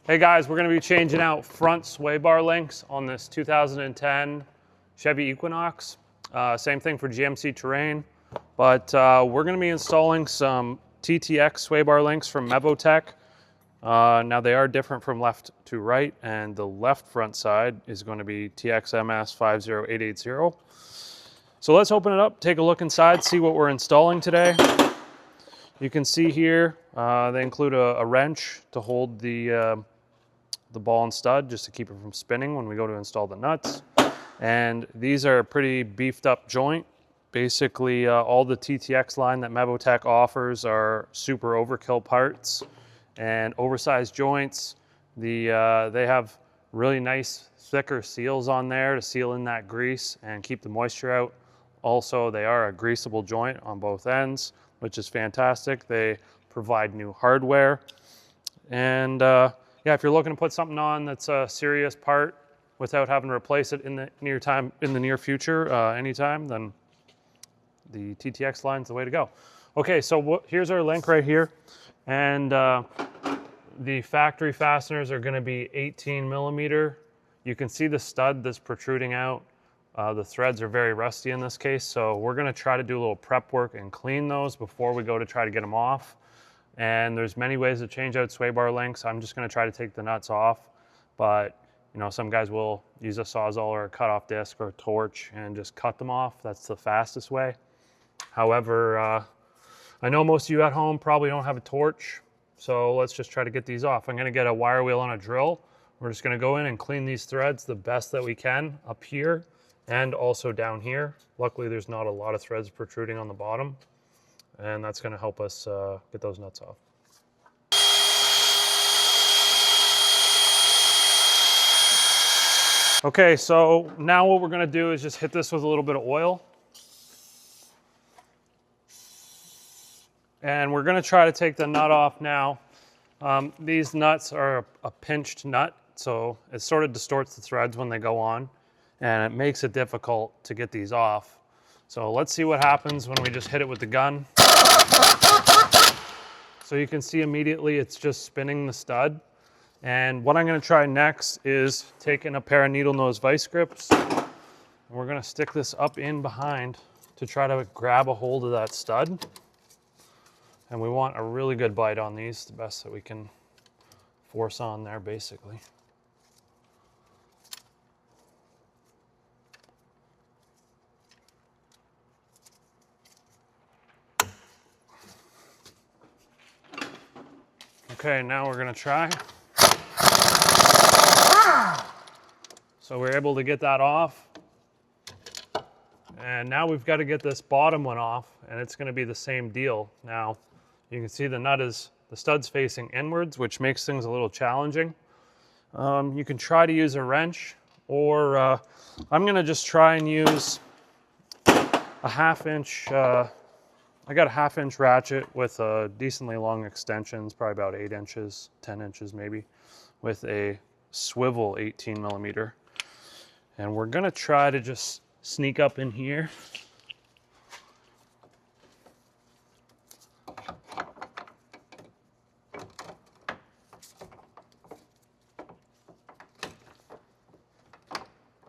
Hey guys, we're going to be changing out front sway bar links on this 2010 Chevy Equinox. Same thing for GMC Terrain, but we're going to be installing some TTX sway bar links from Mevotech. Now they are different from left to right, and the left front side is going to be TXMS 50880. So let's open it up, take a look inside, see what we're installing today. You can see here they include a wrench to hold the ball and stud just to keep it from spinning when we go to install the nuts. And these are a pretty beefed up joint. Basically all the TTX line that Mevotech offers are super overkill parts and oversized joints. They have really nice thicker seals on there to seal in that grease and keep the moisture out. Also, they are a greasable joint on both ends, which is fantastic. They provide new hardware. And yeah, if you're looking to put something on that's a serious part without having to replace it in the near future, anytime, then the TTX line's the way to go. Okay, so here's our link right here. And the factory fasteners are gonna be 18 millimeter. You can see the stud that's protruding out. The threads are very rusty in this case, so we're gonna try to do a little prep work and clean those before we go to try to get them off. And there's many ways to change out sway bar links. I'm just gonna try to take the nuts off, but you know, some guys will use a Sawzall or a cutoff disc or a torch and just cut them off. That's the fastest way. However, I know most of you at home probably don't have a torch, so let's just try to get these off. I'm gonna get a wire wheel on a drill. We're just gonna go in and clean these threads the best that we can up here and also down here. Luckily, there's not a lot of threads protruding on the bottom, and that's gonna help us get those nuts off. Okay, so now what we're gonna do is just hit this with a little bit of oil. And we're gonna try to take the nut off now. These nuts are a pinched nut, so it sort of distorts the threads when they go on, and it makes it difficult to get these off. So let's see what happens when we just hit it with the gun. So you can see immediately it's just spinning the stud. And what I'm gonna try next is taking a pair of needle nose vice grips. And we're gonna stick this up in behind to try to grab a hold of that stud. And we want a really good bite on these, the best that we can force on there basically. Okay, now we're gonna try. So we're able to get that off. And now we've got to get this bottom one off, and it's gonna be the same deal. Now, you can see the stud's facing inwards, which makes things a little challenging. You can try to use a wrench, or I'm gonna just try and use a 1/2 inch, I got a 1/2 inch ratchet with a decently long extensions, probably about 8 inches, 10 inches maybe, with a swivel 18 millimeter. And we're gonna try to just sneak up in here.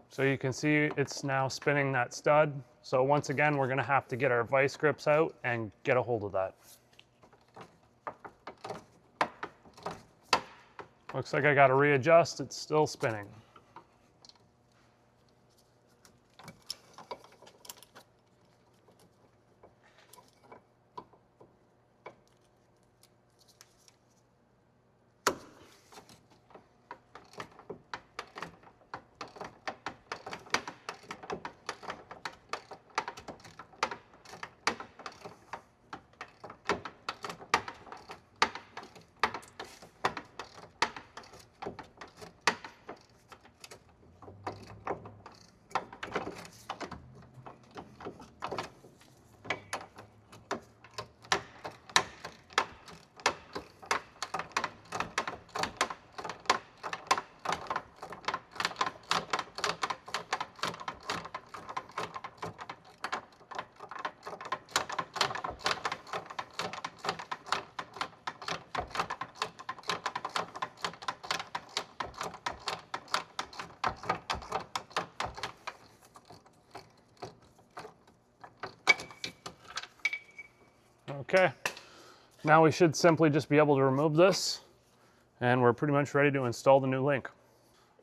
So you can see it's now spinning that stud. So once again, we're gonna have to get our vice grips out and get a hold of that. Looks like I gotta readjust, it's still spinning. Okay, now we should simply just be able to remove this, and we're pretty much ready to install the new link.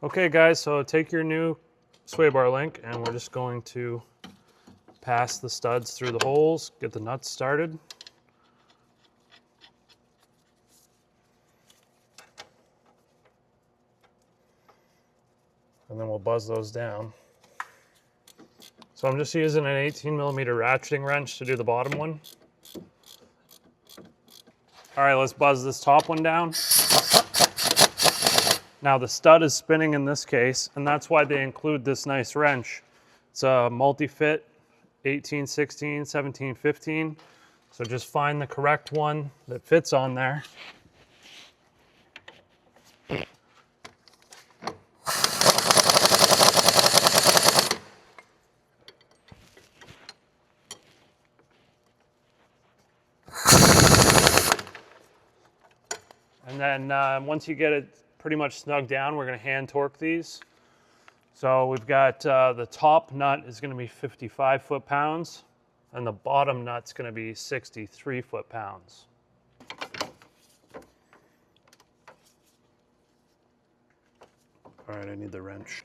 Okay guys, so take your new sway bar link, and we're just going to pass the studs through the holes, get the nuts started. And then we'll buzz those down. So I'm just using an 18mm ratcheting wrench to do the bottom one. All right, let's buzz this top one down. Now the stud is spinning in this case, and that's why they include this nice wrench. It's a multi-fit 1816, 1715. So just find the correct one that fits on there. And then once you get it pretty much snug down, we're going to hand torque these. So we've got the top nut is going to be 55 foot-pounds, and the bottom nut's going to be 63 foot-pounds. All right, I need the wrench.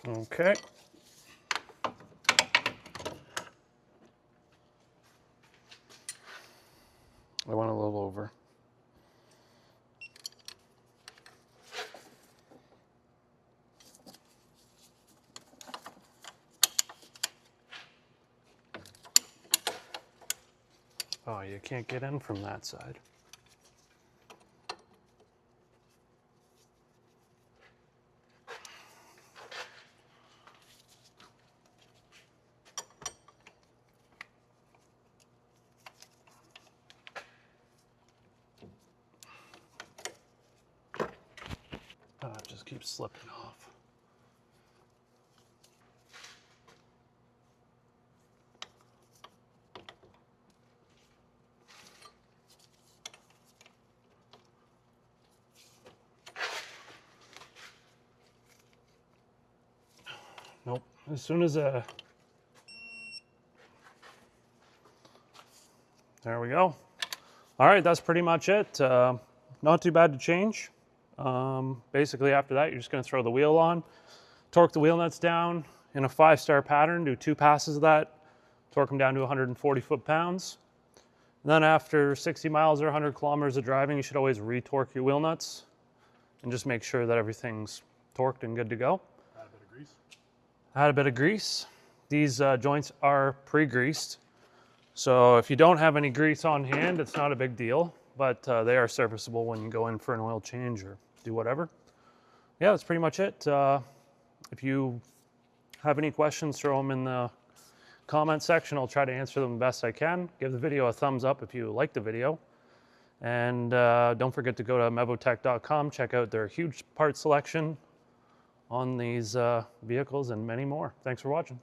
Okay. I went a little over. Oh, you can't get in from that side. Oh, it just keeps slipping off. Nope. As soon as there we go. All right, that's pretty much it. Not too bad to change. Basically after that, you're just going to throw the wheel on, torque the wheel nuts down in a 5-star pattern, do 2 passes of that, torque them down to 140 foot-pounds. Then after 60 miles or 100 kilometers of driving, you should always re-torque your wheel nuts and just make sure that everything's torqued and good to go. Add a bit of grease. Add a bit of grease. These joints are pre-greased. So if you don't have any grease on hand, it's not a big deal, but they are serviceable when you go in for an oil change or do whatever. Yeah, that's pretty much it. If you have any questions, throw them in the comment section. I'll try to answer them the best I can. Give the video a thumbs up if you like the video. And don't forget to go to mevotech.com, check out their huge part selection on these vehicles and many more. Thanks for watching.